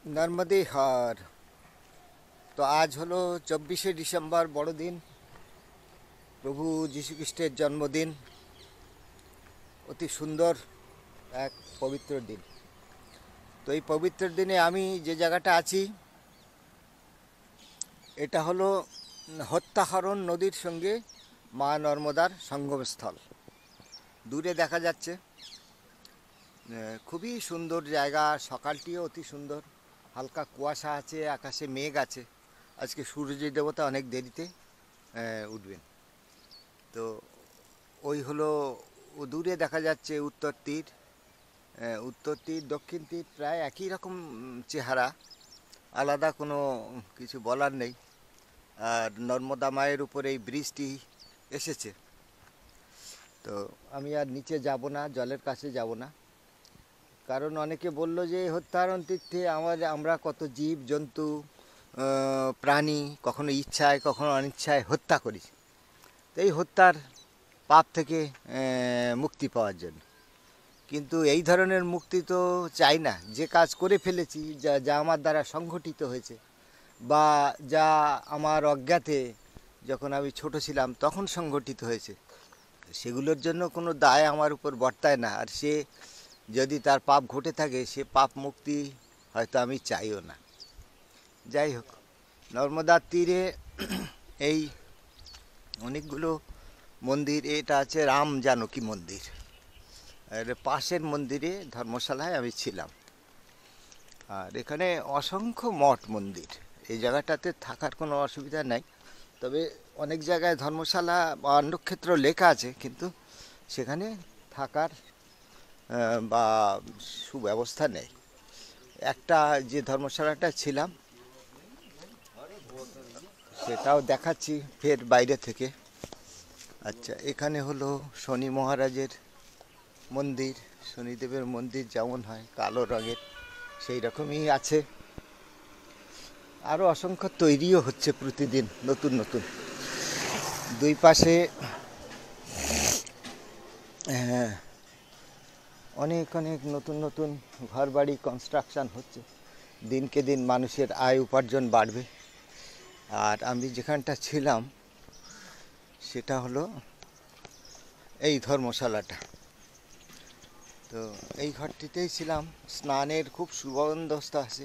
नर्मदे हार। तो आज हलो 24 डिसेम्बर बड़ोदिन, प्रभु যীशु ख्रिस्टेर जन्मदिन। अति सुंदर एक पवित्र दिन। तो ये पवित्र दिने आमी जे जायगाटा आছি এটা হলো হত্যাহরণ নদীর সঙ্গে মা নর্মদার সঙ্গমস্থল। দূরে দেখা যাচ্ছে, খুবই সুন্দর জায়গা। সকালটিও অতি সুন্দর, হালকা কুয়াশা আছে, আকাশে মেঘ আছে। আজকে সূর্য দেবতা অনেক দেরিতে উঠবেন। তো ওই হলো দূরে দেখা যাচ্ছে উত্তর তীর। উত্তর তীর দক্ষিণ তীর প্রায় একই রকম চেহারা, আলাদা কোনো কিছু বলার নেই। আর নর্মদা মায়ের উপরে এই ব্রিজটি এসেছে। তো আমি আর নিচে যাব না, জলের কাছে যাব না, কারণ অনেকে বলল যে হত্যাহরণ তীর্থে আমরা কত জীব জন্তু প্রাণী কখনো ইচ্ছায় কখনো অনিচ্ছায় হত্যা করি। তো এই হত্যার পাপ থেকে মুক্তি পাওয়ার জন্য। কিন্তু এই ধরনের মুক্তি তো চাই না। যে কাজ করে ফেলেছি, যা আমার দ্বারা সংঘটিত হয়েছে, বা যা আমার অজ্ঞাতে যখন আমি ছোট ছিলাম তখন সংঘটিত হয়েছে, সেগুলোর জন্য কোনো দায় আমার উপর বর্তায় না। আর সে যদি তার পাপ ঘটে থাকে, সে পাপ মুক্তি হয়তো আমি চাইও না। যাই হোক, নর্মদার তীরে এই অনেকগুলো মন্দির। এটা আছে রাম জানকী মন্দির। আর পাশের মন্দিরে ধর্মশালায় আমি ছিলাম। আর এখানে অসংখ্য মঠ মন্দির। এই জায়গাটাতে থাকার কোনো অসুবিধা নাই, তবে অনেক জায়গায় ধর্মশালা বা অন্নক্ষেত্র লেখা আছে, কিন্তু সেখানে থাকার বা সুব্যবস্থা নেই। একটা যে ধর্মশালাটা ছিলাম সেটাও দেখাচ্ছি ফের বাইরে থেকে। আচ্ছা, এখানে হলো শনি মহারাজের মন্দির। শনিদেবের মন্দির যেমন হয় কালো রঙের, সেই রকমই আছে। আরও অসংখ্য তৈরিও হচ্ছে প্রতিদিন নতুন নতুন। দুই পাশে অনেক অনেক নতুন নতুন ঘরবাড়ি কনস্ট্রাকশান হচ্ছে। দিনকে দিন মানুষের আয় উপার্জন বাড়বে। আর আমি যেখানটা ছিলাম সেটা হলো এই ধর্মশালাটা। তো এই ঘরটিতেই ছিলাম। স্নানের খুব সুবন্দোবস্ত আছে,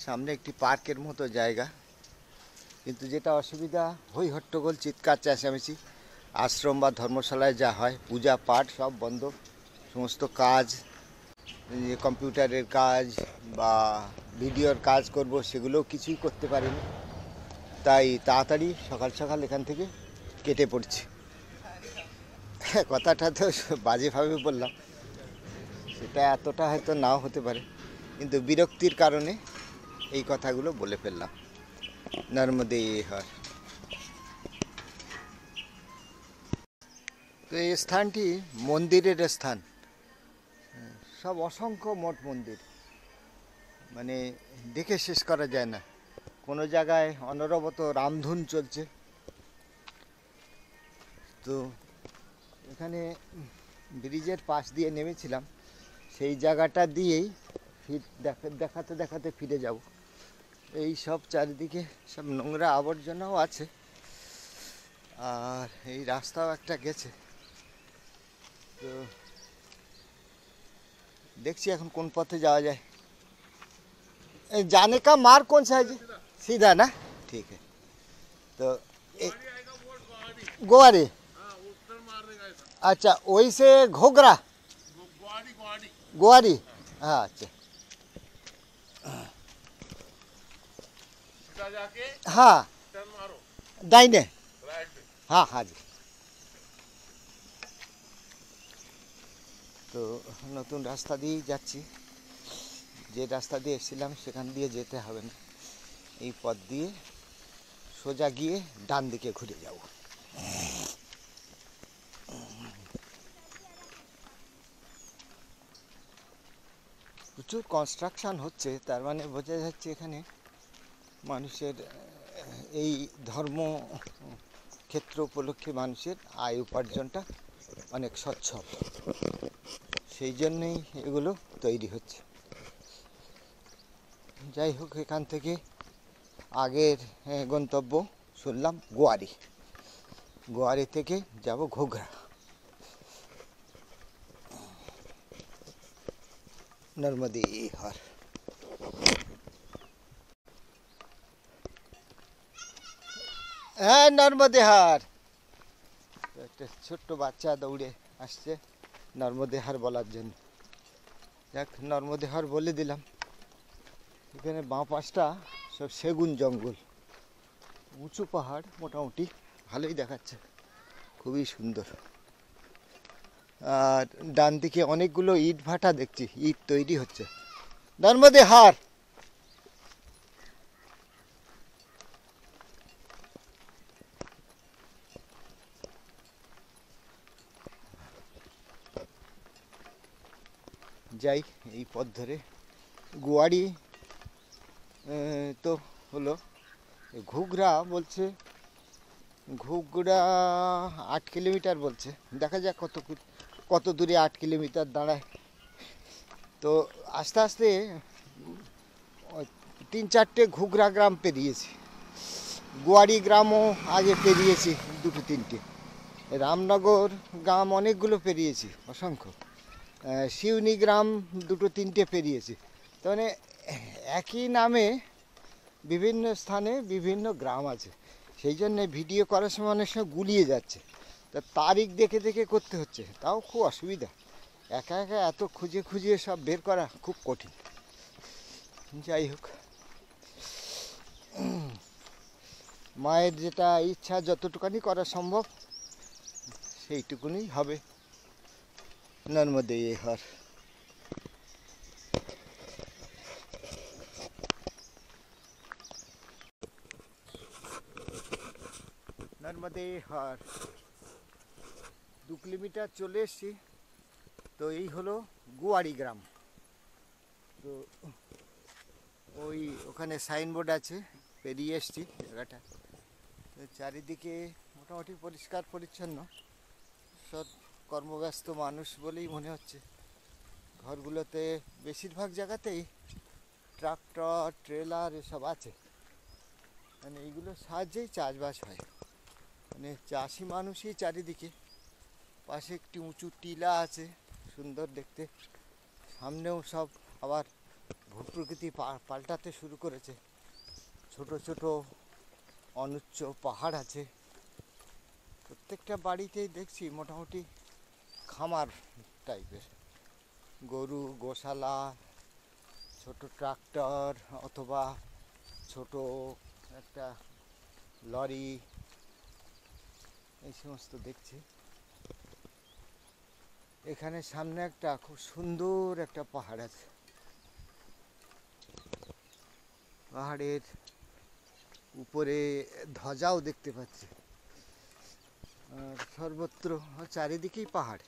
সামনে একটি পার্কের মতো জায়গা। কিন্তু যেটা অসুবিধা, হই হট্টগোল, চিৎকার চেঁচামেচি। আশ্রম বা ধর্মশালায় যা হয়, পূজা পাঠ সব বন্ধ। সমস্ত কাজ, যে কম্পিউটারের কাজ বা ভিডিওর কাজ করব, সেগুলোও কিছুই করতে পারিনি। তাই তাড়াতাড়ি সকাল সকাল এখান থেকে কেটে পড়ছি। কথাটা তো বাজেভাবে বললাম, সেটা এতটা হয়তো নাও হতে পারে, কিন্তু বিরক্তির কারণে এই কথাগুলো বলে ফেললাম। নর্মদে হর। তো এই স্থানটি মন্দিরের স্থান। সব অসংখ্য মঠ মন্দির, মানে দেখে শেষ করা যায় না। কোনো জায়গায় অনবরত রামধুন চলছে। তো এখানে ব্রিজের পাশ দিয়ে নেমেছিলাম, সেই জায়গাটা দিয়েই দেখাতে দেখাতে ফিরে যাব। এই সব চারিদিকে সব নোংরা আবর্জনাও আছে, আর এই রাস্তাও একটা গেছে। তো দেখছি এখন কোন পথে যাওয়া যায়। जाने का मार्ग कौन सा है जी? सीधा ना, ठीक है। तो गोवारी, अच्छा, वही से घोगरा, गोवारी, हाँ अच्छा, हाँ दाहिने, हाँ हाँ जी। তো নতুন রাস্তা দিয়েই যাচ্ছি। যে রাস্তা দিয়ে এসেছিলাম সেখান দিয়ে যেতে হবে না, এই পথ দিয়ে সোজা গিয়ে ডান দিকে ঘুরে যাব। প্রচুর কনস্ট্রাকশান হচ্ছে, তার মানে বোঝা যাচ্ছে এখানে মানুষের এই ধর্ম ক্ষেত্র উপলক্ষে মানুষের আয় উপার্জনটা অনেক সচ্ছল। সেই জন্যই এগুলো তৈরি হচ্ছে। যাই হোক, এখান থেকে আগের গন্তব্য শুনলাম গোয়ারি। গোয়ারি থেকে যাব ঘুগরা। নর্মদে হার। হ্যাঁ, নর্মদে হার। একটা ছোট্ট বাচ্চা দৌড়ে আসছে নর্মদে হার বলার জন্য। যাক, নর্মদে হার বলে দিলাম। এখানে বাঁ পাশটা সব সেগুন জঙ্গল, উঁচু পাহাড়, মোটামুটি ভালোই দেখাচ্ছে, খুবই সুন্দর। আর ডান দিকে অনেকগুলো ইট ভাটা দেখছি, ইট তৈরি হচ্ছে। নর্মদে হার। যাই এই পথ ধরে। গোয়ারি তো হলো, ঘুগরা বলছে, ঘুগরা 8 কিলোমিটার বলছে। দেখা যাক কত দূরে 8 কিলোমিটার দাঁড়ায়। তো আস্তে আস্তে 3-4টে ঘুগরা গ্রাম পেরিয়েছি। গোয়ারি গ্রামও আগে পেরিয়েছি 2-3টে। রামনগর গ্রাম অনেকগুলো পেরিয়েছি, অসংখ্য। শিউনি গ্রাম 2-3টে পেরিয়েছি। তো মানে একই নামে বিভিন্ন স্থানে বিভিন্ন গ্রাম আছে, সেই জন্যে ভিডিও করার সময় অনেক সময় গুলিয়ে যাচ্ছে। তা তারিখ দেখে দেখে করতে হচ্ছে, তাও খুব অসুবিধা। একা একা এত খুঁজে খুঁজে সব বের করা খুব কঠিন। যাই হোক, মায়ের যেটা ইচ্ছা, যতটুকানি করা সম্ভব সেইটুকুনি হবে। নর্মদে হার। নর্মদে হার 2 কিলোমিটার চলে এসছি। তো এই হলো গোয়ারি গ্রাম। তো ওই ওখানে সাইনবোর্ড আছে, পেরিয়ে এসছি জায়গাটা। তো চারিদিকে মোটামুটি পরিষ্কার পরিচ্ছন্ন, সব কর্মব্যস্ত মানুষ বলেই মনে হচ্ছে। ঘরগুলোতে বেশিরভাগ জায়গাতেই ট্রাক্টর, ট্রেলার এসব আছে, মানে এইগুলোর সাহায্যেই চাষবাস হয়। মানে চাষি মানুষই চারিদিকে। পাশে একটি উঁচু টিলা আছে, সুন্দর দেখতে। সামনেও সব আবার ভূপ্রকৃতি পাল্টাতে শুরু করেছে। ছোট ছোট অনুচ্চ পাহাড় আছে। প্রত্যেকটা বাড়িতেই দেখছি মোটামুটি খামার টাইপের, গরু, গোশালা, ছোট ট্রাক্টর অথবা ছোট একটা লরি, এই সমস্ত দেখছি। এখানে সামনে একটা খুব সুন্দর একটা পাহাড় আছে। পাহাড়ের উপরে ধ্বজাও দেখতে পাচ্ছি। আর সর্বত্র চারিদিকেই পাহাড়।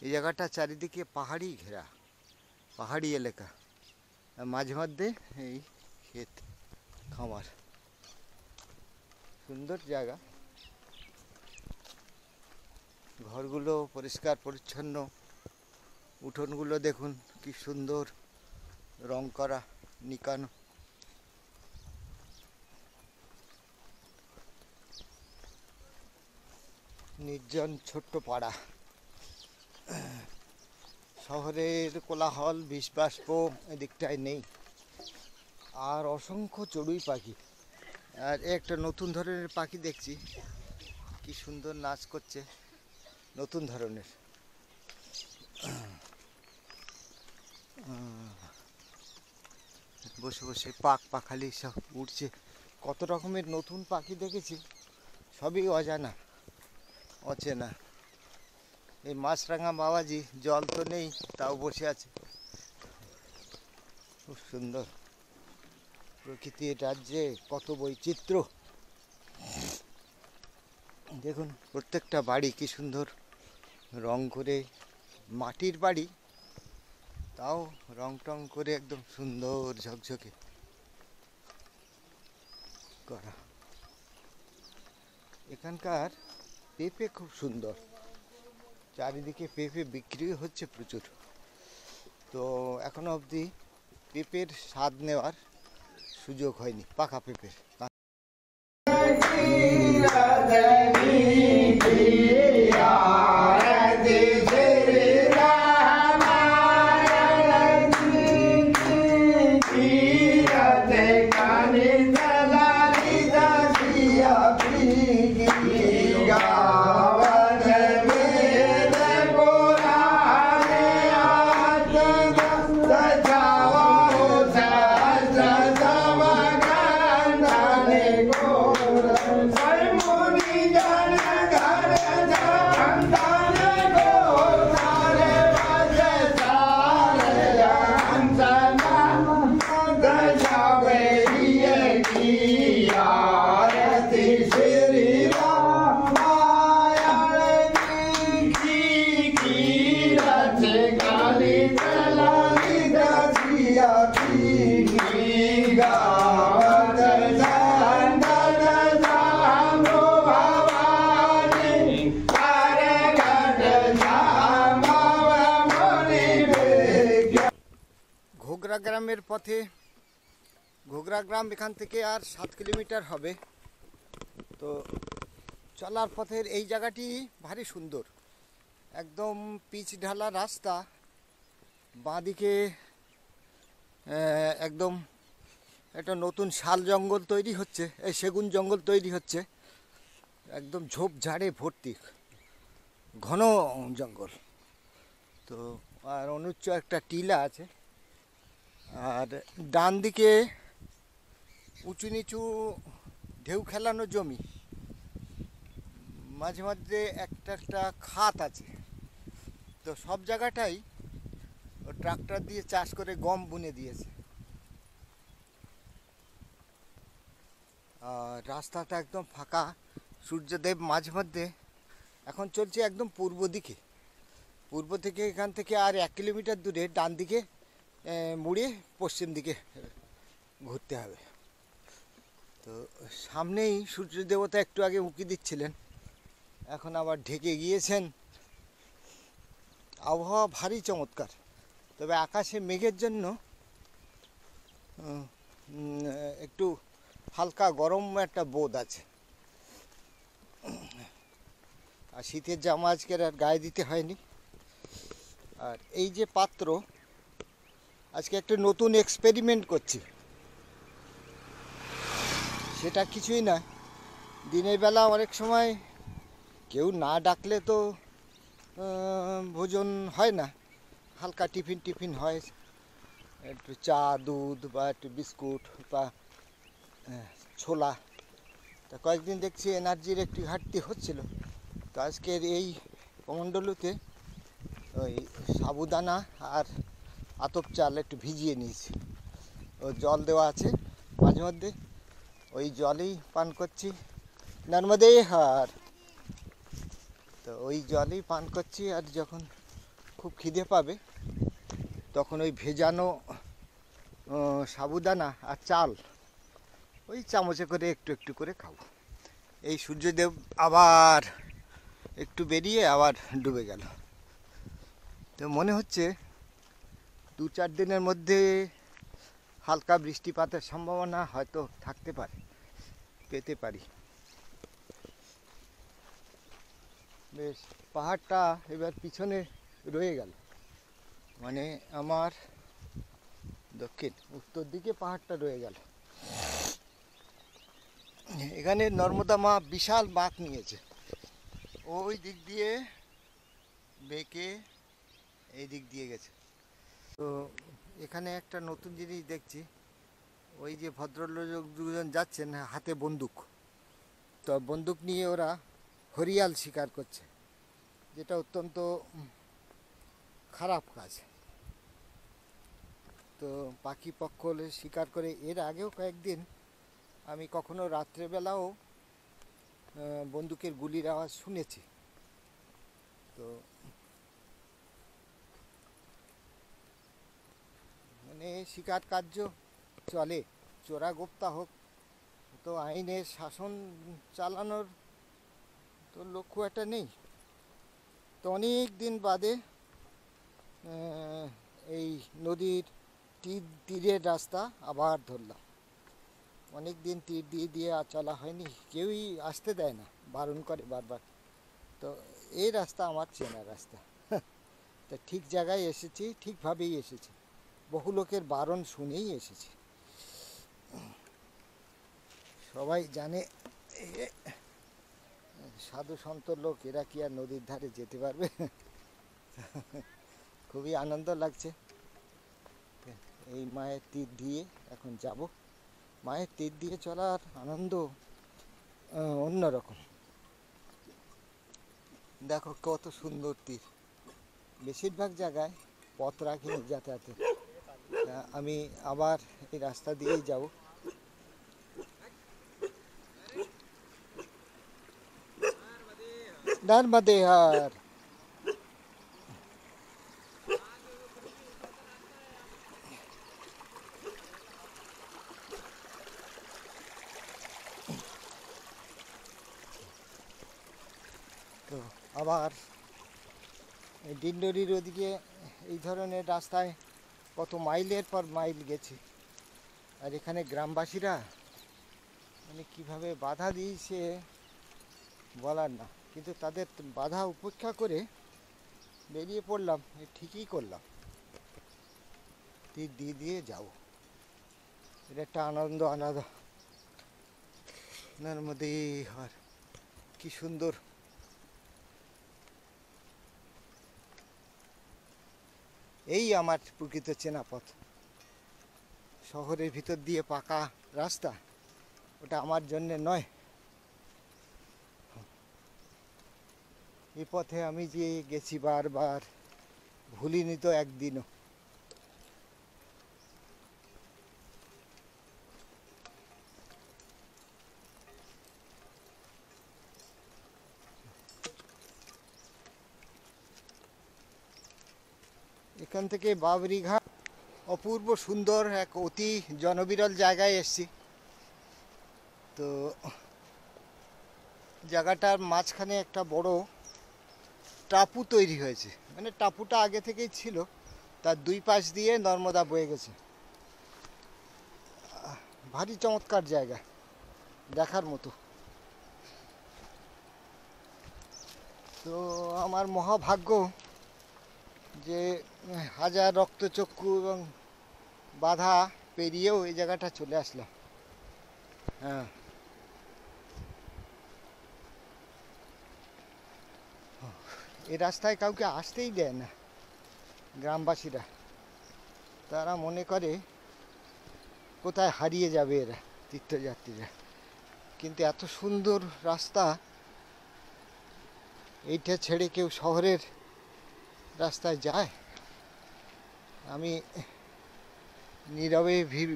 এই জায়গাটা চারিদিকে পাহাড়ি ঘেরা, পাহাড়ি এলাকা। মাঝে মধ্যে এই ক্ষেত, খামার, সুন্দর জায়গা। ঘরগুলো পরিষ্কার পরিচ্ছন্ন, উঠোনগুলো দেখুন কি সুন্দর রং করা, নিকানো। নির্জন ছোট্ট পাড়া। শহরের কোলাহল, বিষবাষ্প এদিকটায় নেই। আর অসংখ্য চড়ুই পাখি। আর একটা নতুন ধরনের পাখি দেখছি, কি সুন্দর নাচ করছে, নতুন ধরনের। বসে বসে পাখালি সব উঠছে। কত রকমের নতুন পাখি দেখেছি, সবই অজানা, অচেনা। এই মাছরাঙা বাবাজি, জল তো নেই, তাও বসে আছে। খুব সুন্দর প্রকৃতির রাজ্যে, কত বৈচিত্র্য। দেখুন প্রত্যেকটা বাড়ি কি সুন্দর রং করে, মাটির বাড়ি, তাও রং টং করে একদম সুন্দর ঝকঝকে করা। এখানকার পেঁপে খুব সুন্দর, চারিদিকে পেঁপে বিক্রি হচ্ছে প্রচুর। তো এখনো অবধি পেঁপের স্বাদ নেওয়ার সুযোগ হয়নি পাকা পেঁপের। ঘোগরা গ্রামের পথে, ঘোগরা গ্রাম এখান থেকে আর 7 কিলোমিটার হবে। তো চলার পথের এই জায়গাটি ভারী সুন্দর, একদম পিচ ঢালা রাস্তা, বাঁদিকে একদম একটা নতুন শাল জঙ্গল তৈরি হচ্ছে, এই সেগুন জঙ্গল তৈরি হচ্ছে, একদম ঝোপঝাড়ে ভর্তি, ঘন জঙ্গল। তো আর অনুচ্চ একটা টিলা আছে, আর ডান দিকে উঁচু নিচু ঢেউ খেলানো জমি, মাঝে মাঝে একটা একটা খাত আছে। তো সব জায়গাটাই ট্রাক্টর দিয়ে চাষ করে গম বুনে দিয়েছে। আর রাস্তাটা একদম ফাঁকা, সূর্যদেব মাঝে মধ্যে এখন চলছে একদম পূর্ব দিকে, পূর্ব থেকে এখান থেকে আর 1 কিলোমিটার দূরে ডান দিকে মুড়ে পশ্চিম দিকে ঘুরতে হবে। তো সামনেই সূর্য দেবতা একটু আগে উঁকি দিচ্ছিলেন, এখন আবার ঢেকে গিয়েছেন। আবহাওয়া ভারী চমৎকার, তবে আকাশে মেঘের জন্য একটু হালকা গরম একটা বোধ আছে। আর শীতের জামা আজকের আর গায়ে দিতে হয়নি। আর এই যে পাত্র, আজকে একটা নতুন এক্সপেরিমেন্ট করছি। সেটা কিছুই না, দিনের বেলা অনেক সময় কেউ না ডাকলে তো ভোজন হয় না, হালকা টিফিন হয়, একটু চা দুধ বা একটু বিস্কুট বা ছোলা। তা কয়েকদিন দেখছি এনার্জির একটু ঘাটতি হচ্ছিল। তো আজকের এই কমণ্ডলুতে ওই সাবুদানা আর আতপ চাল একটু ভিজিয়ে নিয়েছি, ও জল দেওয়া আছে, মাঝে মধ্যে ওই জলেই পান করছি, নর্মদে হার। তো ওই জলেই পান করছি, আর যখন খুব খিদে পাবে তখন ওই ভেজানো সাবুদানা আর চাল ওই চামচে করে একটু একটু করে খাবো। এই সূর্যদেব আবার একটু বেরিয়ে আবার ডুবে গেল। তো মনে হচ্ছে 2-4 দিনের মধ্যে হালকা বৃষ্টিপাতের সম্ভাবনা হয়তো থাকতে পারে, পেতে পারি। বেশ, পাহাড়টা এবার পিছনে রয়ে গেল, মানে আমার উত্তর দিকে পাহাড়টা রয়ে গেল। এখানে নর্মদা মা বিশাল বাঁক নিয়েছে, ওই দিক দিয়ে বেঁকে এই দিক দিয়ে গেছে। তো এখানে একটা নতুন জিনিস দেখছি, ওই যে ভদ্রলোক দুজন যাচ্ছেন হাতে বন্দুক, তো বন্দুক নিয়ে ওরা হরিয়াল শিকার করছে, যেটা অত্যন্ত খারাপ কাজ। তো পাখি পক্ষ শিকার করে, এর আগেও কয়েকদিন আমি কখনো রাত্রেবেলাও বন্দুকের গুলির আওয়াজ শুনেছি। তো মানে শিকার কার্য চলে, চোরা গোপ্তা হোক, তো আইনের শাসন চালানোর তো লক্ষ্য একটা নেই। তো অনেক দিন বাদে এই নদীর তীরের রাস্তা আবার ধরলাম। অনেক দিন তীর দিয়ে দিয়ে আর চলা হয়নি, কেউই আসতে দেয় না, বারণ করে বারবার। তো এই রাস্তা আমার চেনা রাস্তা। তো ঠিক জায়গায় এসেছি, ঠিকভাবেই এসেছি, বহু লোকের বারণ শুনেই এসেছি। সবাই জানে সাধু সন্ত লোক, এরা কি আর নদীর ধারে যেতে পারবে? খুবই আনন্দ লাগছে। এই মায়ের তীর দিয়ে এখন যাব। মায়ের তীর দিয়ে চলার আনন্দ অন্যরকম। দেখো কত সুন্দর তীর। বেশিরভাগ জায়গায় পথ রাখিনি যাতায়াতে, আমি আবার এই রাস্তা দিয়েই যাব। নর্মদে হার। তো আবার ডিন্ডোরির ওদিকে এই ধরনের রাস্তায় কত মাইলের পর মাইল গেছি, আর এখানে গ্রামবাসীরা মানে কীভাবে বাধা দিয়েছে বলার না, কিন্তু তাদের বাধা উপেক্ষা করে বেরিয়ে পড়লাম। ঠিকই করলাম, তীর দিয়ে দিয়ে যাও। এটা একটা আনন্দ আলাদা। নর্মদে হার, কি সুন্দর। এই আমার প্রকৃত চেনা পথ। শহরের ভিতর দিয়ে পাকা রাস্তা, ওটা আমার জন্যে নয়। এই পথে আমি যে গেছি বারবার, ভুলিনি তো একদিনও। এখান থেকে বাবরি ঘাট, অপূর্ব সুন্দর এক অতি জনবিরল জায়গায় এসছি। তো জায়গাটার মাঝখানে একটা বড় টাপু তৈরি হয়েছে, মানে টাপুটা আগে থেকেই ছিল, তার দুই পাশ দিয়ে নর্মদা বয়ে গেছে। ভারী চমৎকার জায়গা, দেখার মতো। তো আমার মহাভাগ্য যে হাজার রক্তচক্ষু এবং বাধা পেরিয়েও এই জায়গাটা চলে আসলাম। হ্যাঁ, এই রাস্তায় কাউকে আসতেই দেয় না গ্রামবাসীরা। তারা মনে করে কোথায় হারিয়ে যাবে এরা তীর্থযাত্রীরা, কিন্তু এত সুন্দর রাস্তা, এইটা ছেড়ে কেউ শহরের রাস্তায় যায়? আমি নীরবে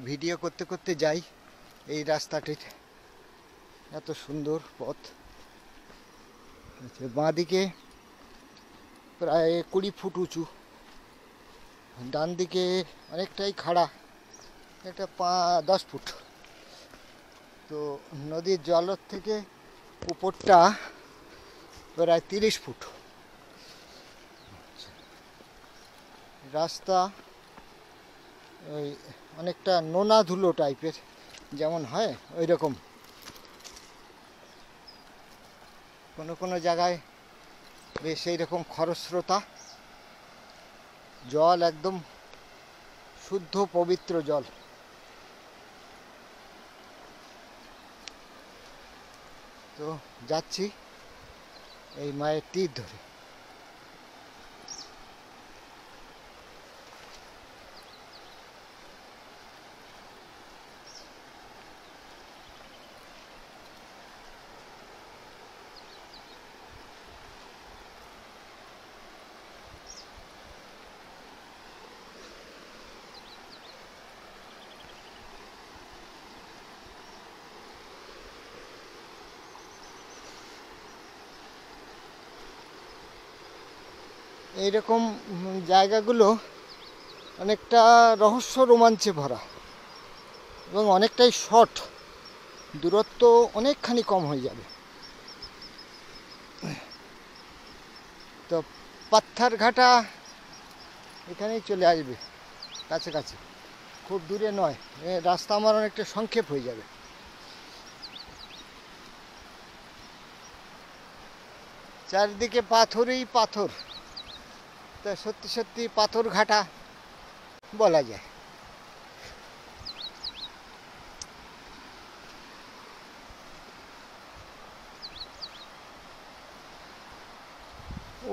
ভিডিও করতে করতে যাই এই রাস্তাটির, এত সুন্দর পথ। বাঁ দিকে প্রায় 20 ফুট উঁচু, ডান দিকে অনেকটাই খাড়া, একটা 10 ফুট। তো নদীর জলের থেকে উপরটা প্রায় 30 ফুট। রাস্তা ওই অনেকটা নোনা ধুলো টাইপের, যেমন হয় ওই রকম। কোনো কোনো জায়গায় বেশ এইরকম খরস্রোতা, জল একদম শুদ্ধ পবিত্র জল। তো যাচ্ছি এই মায়ের তীর ধরে। এইরকম জায়গাগুলো অনেকটা রহস্য রোমাঞ্চে ভরা এবং অনেকটাই শর্ট, দূরত্ব অনেকখানি কম হয়ে যাবে। তো পাথরঘাটা এখানেই চলে আসবে, কাছাকাছি, খুব দূরে নয়। রাস্তা আমার অনেকটা সংক্ষেপ হয়ে যাবে। চারিদিকে পাথরই পাথর, তা সত্যি সত্যি পাথর ঘাটা বলা যায়।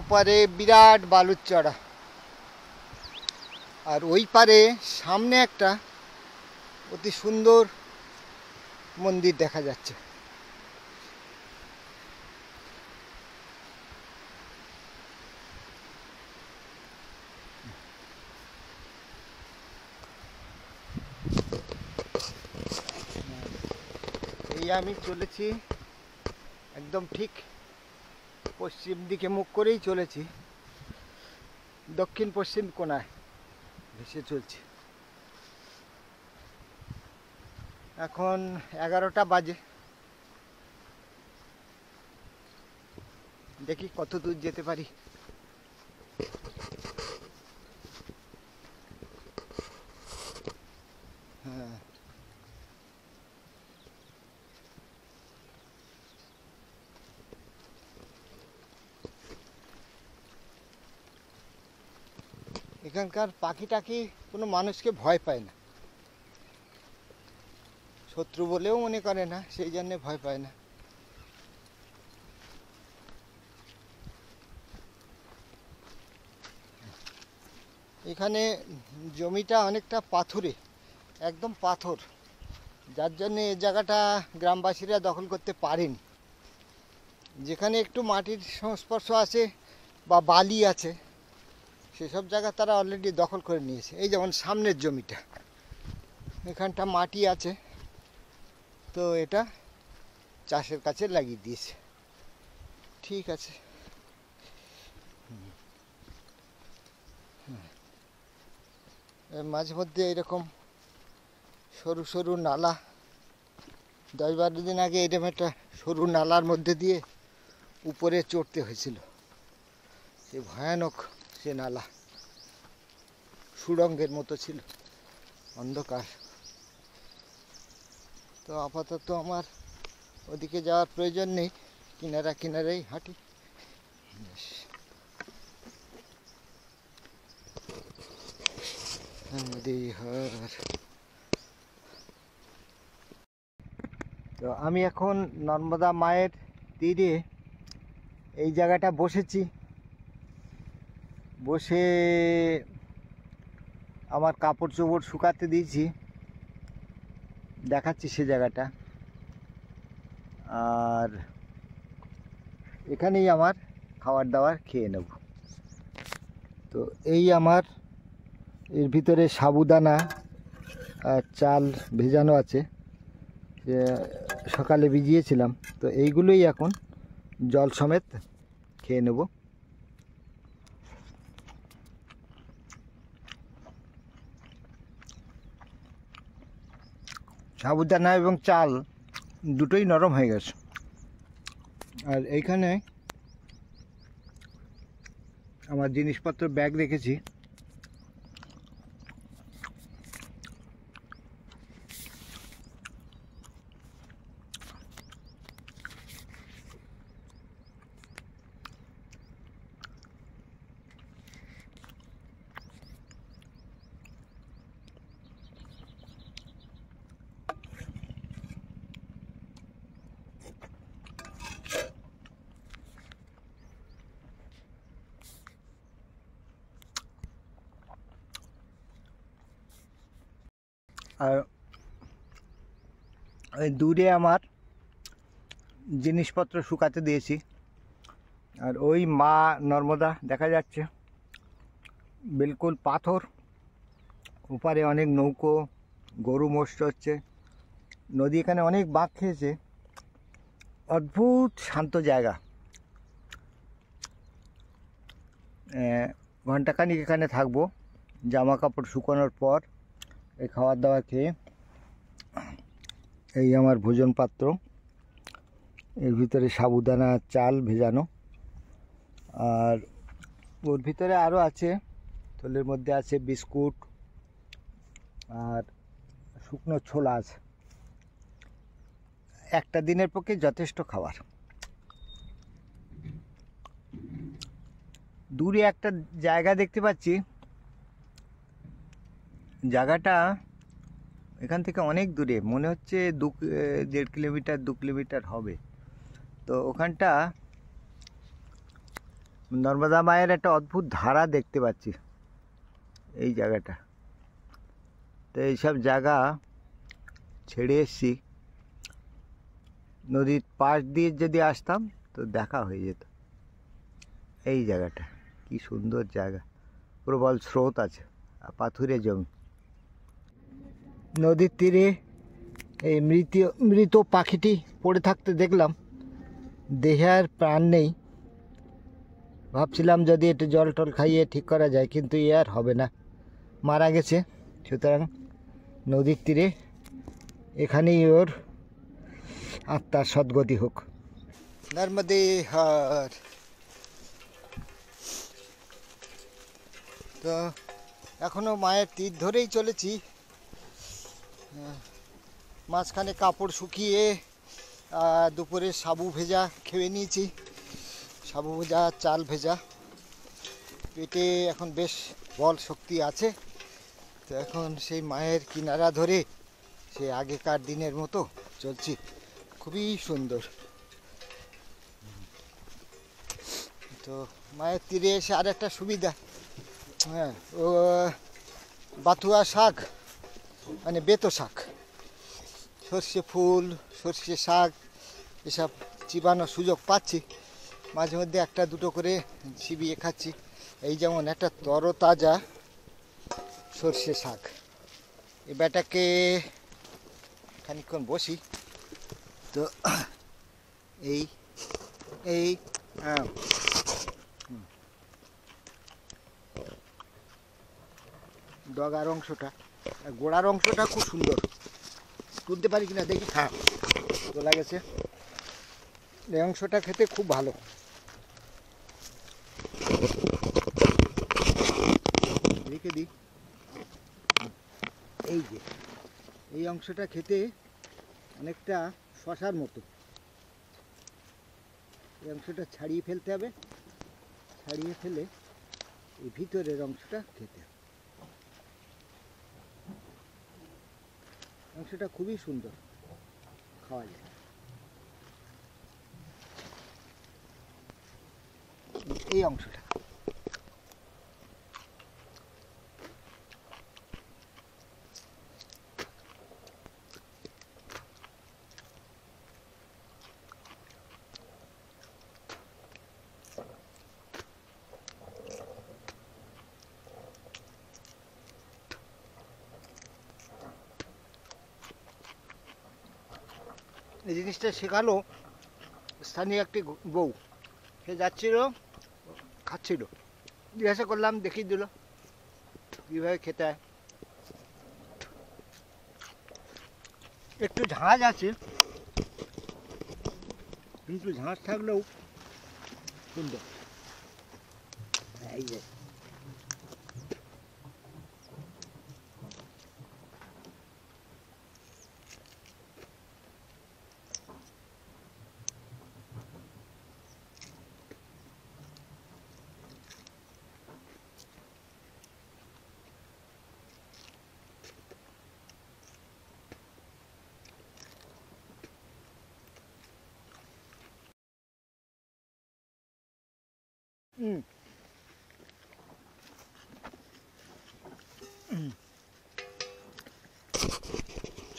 ওপারে বিরাট বালুর চড়া, আর ওই পারে সামনে একটা অতি সুন্দর মন্দির দেখা যাচ্ছে। এই আমি চলেছি একদম ঠিক পশ্চিম দিকে মুখ করেই চলেছি, দক্ষিণ পশ্চিম কোণায় ভেসে চলছি। এখন 11টা বাজে, দেখি কত দূর যেতে পারি। হ্যাঁ, এখানকার পাখি টাকি কোনো মানুষকে ভয় পায় না, শত্রু বলেও মনে করে না, সেই জন্যে ভয় পায় না। এখানে জমিটা অনেকটা পাথুরে, একদম পাথর, যার জন্যে এই জায়গাটা গ্রামবাসীরা দখল করতে পারেনি। যেখানে একটু মাটির সংস্পর্শ আছে বা বালি আছে, সেসব জায়গা তারা অলরেডি দখল করে নিয়েছে। এই যেমন সামনের জমিটা, এখানটা মাটি আছে, তো এটা চাষের কাছে লাগিয়ে দিয়েছে। ঠিক আছে, মাঝে মধ্যে এরকম সরু সরু নালা, 10-12 দিন আগে এরকম একটা সরু নালার মধ্যে দিয়ে উপরে চড়তে হয়েছিল। সে ভয়ানক সে নালা, সুড়ঙ্গের মতো ছিল, অন্ধকার। তো আপাতত আমার ওদিকে যাওয়ার প্রয়োজন নেই, কিনারা কিনারেই হাঁটি। তো আমি এখন নর্মদা মায়ের তীরে এই জায়গাটা বসেছি, বসে আমার কাপড় চোপড় শুকাতে দিয়েছি, দেখাচ্ছি সে জায়গাটা। আর এখানেই আমার খাবার দাবার খেয়ে নেব। তো এই আমার এর ভিতরে সাবুদানা আর চাল ভেজানো আছে, সকালে ভিজিয়েছিলাম, তো এইগুলোই এখন জল সমেত খেয়ে নেব। সাবুদানা এবং চাল দুটোই নরম হয়ে গেছে। আর এইখানে আমার জিনিসপত্র ব্যাগ রেখেছি, আর দূরে আমার জিনিসপত্র শুকাতে দিয়েছি। আর ওই মা নর্মদা দেখা যাচ্ছে, বিলকুল পাথর, ওপারে অনেক নৌকো, গরু মোষ হচ্ছে, নদী এখানে অনেক বাঁক খেয়েছে, অদ্ভুত শান্ত জায়গা। ঘন্টাখানিক এখানে থাকবো, জামা কাপড় শুকানোর পর এই খাবার দাবার খেয়ে। এই আমার ভোজন পাত্র, এর ভিতরে সাবুদানা চাল ভেজানো, আর ওর ভিতরে আরও আছে, থলের মধ্যে আছে বিস্কুট আর শুকনো ছোলা আছে। একটা দিনের পক্ষে যথেষ্ট খাবার। দূরে একটা জায়গা দেখতে পাচ্ছি, জায়গাটা এখান থেকে অনেক দূরে, মনে হচ্ছে 1.5 কিলোমিটার 2 কিলোমিটার হবে। তো ওখানটা নর্মদা মায়ের একটা অদ্ভুত ধারা দেখতে পাচ্ছি এই জায়গাটা। তো এইসব জায়গা ছেড়ে এসছি, নদীর পাশ দিয়ে যদি আসতাম তো দেখা হয়ে যেত। এই জায়গাটা কি সুন্দর জায়গা, প্রবল স্রোত আছে, আর পাথুরে জমি। নদীর তীরে এই মৃত পাখিটি পড়ে থাকতে দেখলাম, দেহে আর প্রাণ নেই। ভাবছিলাম যদি একটু জল টল খাইয়ে ঠিক করা যায়, কিন্তু এ আর হবে না, মারা গেছে। সুতরাং নদীর তীরে এখানেই ওর আত্মার সদ্গতি হোক। নর্মদে হর। তো এখনো মায়ের তীর ধরেই চলেছি। মাঝখানে কাপড় শুকিয়ে দুপুরে সাবু ভেজা খেয়ে নিয়েছি, সাবু ভেজা চাল ভেজা। পেটে এখন বেশ বল শক্তি আছে। তো এখন সেই মায়ের কিনারা ধরে সে আগেকার দিনের মতো চলছি, খুবই সুন্দর। তো মায়ের তীরে এসে আর একটা সুবিধা, হ্যাঁ, ও বাতুয়া শাক মানে বেতো শাক, সর্ষে ফুল, সর্ষে শাক এসব চিবানোর সুযোগ পাচ্ছি। মাঝে মধ্যে একটা দুটো করে চিবিয়ে খাচ্ছি। এই যেমন একটা তরতাজা সর্ষে শাক। এই ব্যাটাকে খানিকক্ষণ বসি। তো এই এই ডগার অংশটা, গোড়ার অংশটা খুব সুন্দর, তুলতে পারি কিনা দেখি। হ্যাঁ, তোলা গেছে। এই অংশটা খেতে খুব ভালো। রেখে দিই। এই যে এই অংশটা খেতে অনেকটা শশার মতো। এই অংশটা ছাড়িয়ে ফেলতে হবে, ছাড়িয়ে ফেলে এই ভিতরের অংশটা খেতে হবে। অংশটা খুবই সুন্দর, খাওয়া যায়। এই অংশটা এই জিনিসটা শেখালো স্থানীয় একটি বউ। সে যাচ্ছিল, খাচ্ছিল, জিজ্ঞাসা করলাম, দেখিয়ে দিল কীভাবে খেতে হয়। একটু ঝাঁজ আছে, কিন্তু ঝাঁজ থাকলেও সুন্দর। এই যে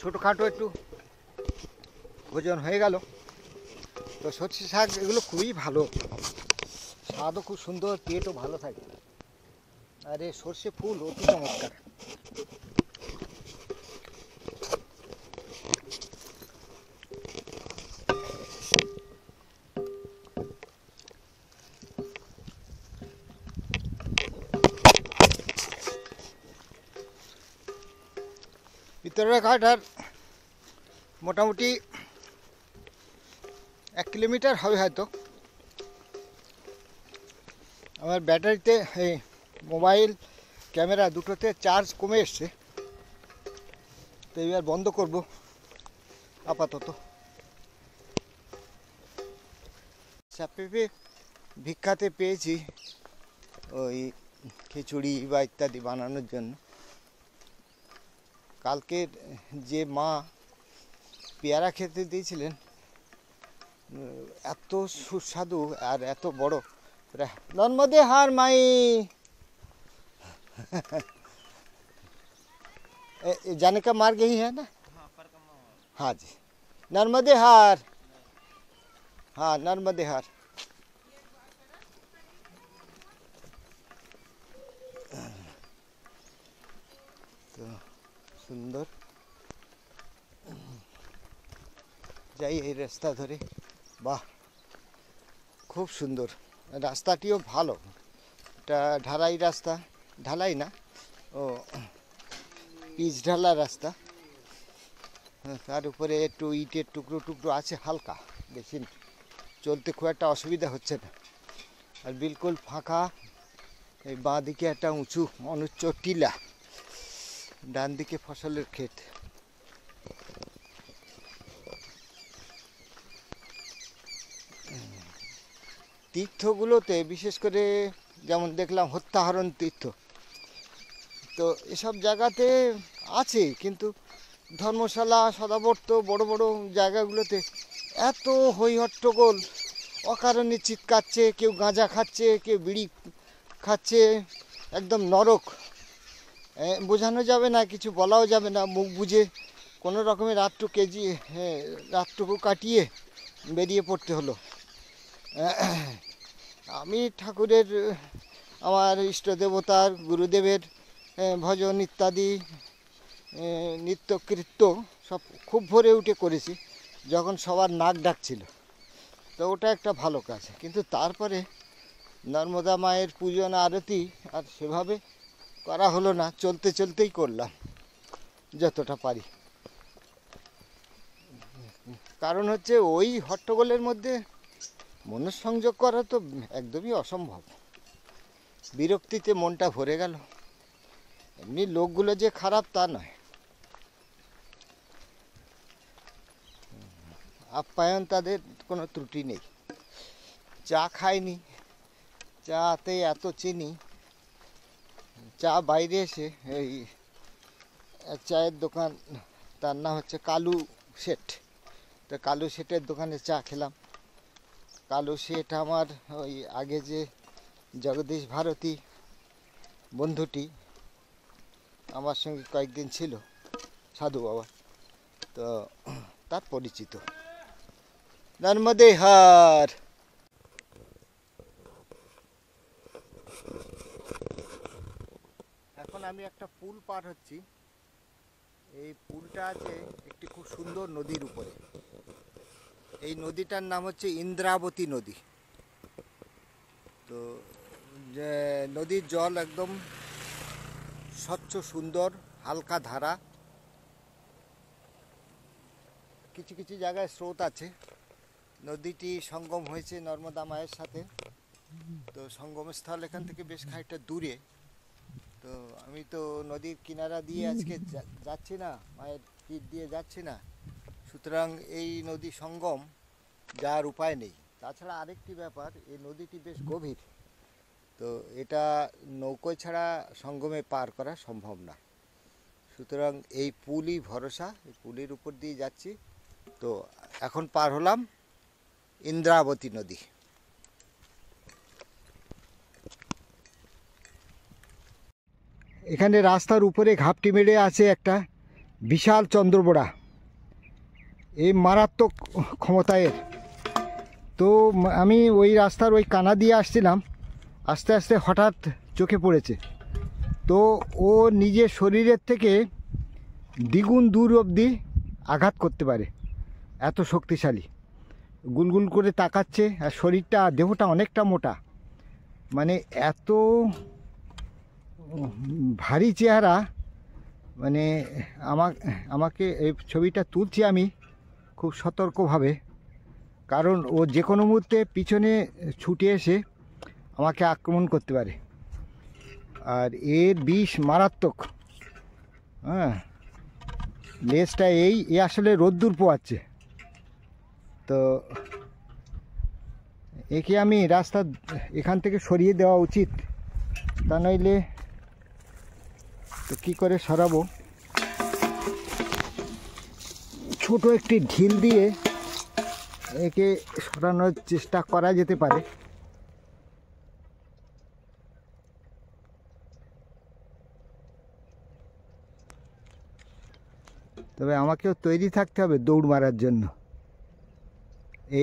ছোটোখাটো একটু ভোজন হয়ে গেল। তো সর্ষে শাক এগুলো খুবই ভালো, স্বাদও খুব সুন্দর, পেটও ভালো থাকে। আর এই সর্ষে ফুল অতি চমৎকার। ভিতরের ঘাট আর মোটামুটি 1 কিলোমিটার হবে হয়তো। আমার ব্যাটারিতে, এই মোবাইল ক্যামেরা দুটোতে চার্জ কমে এসছে, তো এবার বন্ধ করব আপাতত। পেঁপে ভিক্ষাতে পেয়েছি ওই খিচুড়ি বা ইত্যাদি বানানোর জন্য। কালকের যে মা পেয়ারা খেতে দিয়েছিলেন, এত সুস্বাদু আর এত বড়। নর্মদে হার মাই जाने का मार्ग यही है ना? हाँ जी, नर्मदे हार। हाँ, नर्मदे हार। তো সুন্দর, যাই এই রাস্তা ধরে। বাহ, খুব সুন্দর। রাস্তাটিও ভালো, এটা ঢালাই রাস্তা, ঢালাই না, ও পিচ ঢালা রাস্তা। তার উপরে একটু ইটের টুকরো টুকরো আছে, হালকা, বেশি না। চলতে খুব একটা অসুবিধা হচ্ছে না। আর বিলকুল ফাঁকা। এই বাঁ দিকে একটা উঁচু অনুচ্চ টিলা, ডান দিকে ফসলের ক্ষেত। তীর্থগুলোতে বিশেষ করে যেমন দেখলাম হত্যাহরণ তীর্থ, তো এসব জায়গাতে আছে, কিন্তু ধর্মশালা সদাবর্ত বড় বড় জায়গাগুলোতে এত হই হট্টগোল, অকারণে চিৎকাচ্ছে, কেউ গাঁজা খাচ্ছে, কেউ বিড়ি খাচ্ছে, একদম নরক। বোঝানো যাবে না, কিছু বলাও যাবে না, মুখ বুঝে কোনো রকমের রাতটুকু কাটিয়ে বেরিয়ে পড়তে হলো। আমি ঠাকুরের, আমার ইষ্ট দেবতার, গুরুদেবের ভজন ইত্যাদি নিত্যকৃত্য সব খুব ভোরে উঠে করেছি, যখন সবার নাক ডাকছিল, তো ওটা একটা ভালো কাজ। কিন্তু তারপরে নর্মদা মায়ের পূজন আরতি আর সেভাবে করা হলো না, চলতে চলতেই করলাম যতটা পারি। কারণ হচ্ছে ওই হট্টগোলের মধ্যে মনঃসংযোগ করা তো একদমই অসম্ভব। বিরক্তিতে মনটা ভরে গেল। এমনি লোকগুলো যে খারাপ তা নয়, আপ্যায়ন তাদের কোনো ত্রুটি নেই। চা খাইনি, চাতে এত চিনি। চা বাইরে এসে এই এক চায়ের দোকান, তার নাম হচ্ছে কালু শেঠ, তো কালু শেঠের দোকানে চা খেলাম। কালু শেঠ আমার ওই আগে যে জগদীশ ভারতী বন্ধুটি আমার সঙ্গে কয়েকদিন ছিল, সাধু বাবা, তো তার পরিচিত। নর্মদে হার। এখন আমি একটা পুল পার হচ্ছি। এই পুলটা আছে একটি খুব সুন্দর নদীর উপরে। এই নদীটার নাম হচ্ছে ইন্দ্রাবতী নদী। তো যে নদীর জল একদম স্বচ্ছ সুন্দর, হালকা ধারা। কিছু কিছু জায়গায় স্রোত আছে। নদীটি সঙ্গম হয়েছে নর্মদা মায়ের সাথে। তো সঙ্গমস্থল এখান থেকে বেশ খানিকটা দূরে। তো আমি তো নদীর কিনারা দিয়ে আজকে যাচ্ছি না, মায়ের তীর দিয়ে যাচ্ছি না, সুতরাং এই নদী সঙ্গম যার উপায় নেই। তাছাড়া আরেকটি ব্যাপার, এই নদীটি বেশ গভীর, তো এটা নৌকো ছাড়া সঙ্গমে পার করা সম্ভব না। সুতরাং এই পুলই ভরসা, এই পুলের উপর দিয়ে যাচ্ছি। তো এখন পার হলাম ইন্দ্রাবতী নদী। এখানে রাস্তার উপরে ঘাপটি মেরে আছে একটা বিশাল চন্দ্রবোড়া, এই মারাত্মক ক্ষমতায়ের। তো আমি ওই রাস্তার ওই কানা দিয়ে আসছিলাম, আস্তে আস্তে হঠাৎ চোখে পড়েছে। তো ও নিজের শরীরের থেকে দ্বিগুণ দূর অবধি আঘাত করতে পারে, এত শক্তিশালী। গুলগুল করে তাকাচ্ছে, আর শরীরটা, দেহটা অনেকটা মোটা, মানে এত ভারী চেহারা। মানে আমাকে এই ছবিটা তুলছি আমি খুব সতর্কভাবে, কারণ ও যে কোনো মুহূর্তে পিছনে ছুটে এসে আমাকে আক্রমণ করতে পারে। আর এর বিষ মারাত্মক। হ্যাঁ, লেজটা এ আসলে রোদ্দুর পোয়াচ্ছে। তো একে আমি রাস্তা এখান থেকে সরিয়ে দেওয়া উচিত, তা নইলে তো কী করে সরাবো। ছোট একটি ঢিল দিয়ে একে সরানোর চেষ্টা করা যেতে পারে। তবে আমাকেও তৈরি থাকতে হবে দৌড় মারার জন্য।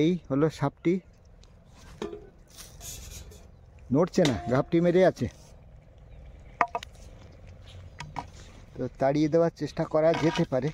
এই হলো সাপটি, নড়ছে না, ঘাপটি মেরে আছে। তো তাড়িয়ে দেওয়ার চেষ্টা করা যেতে পারে।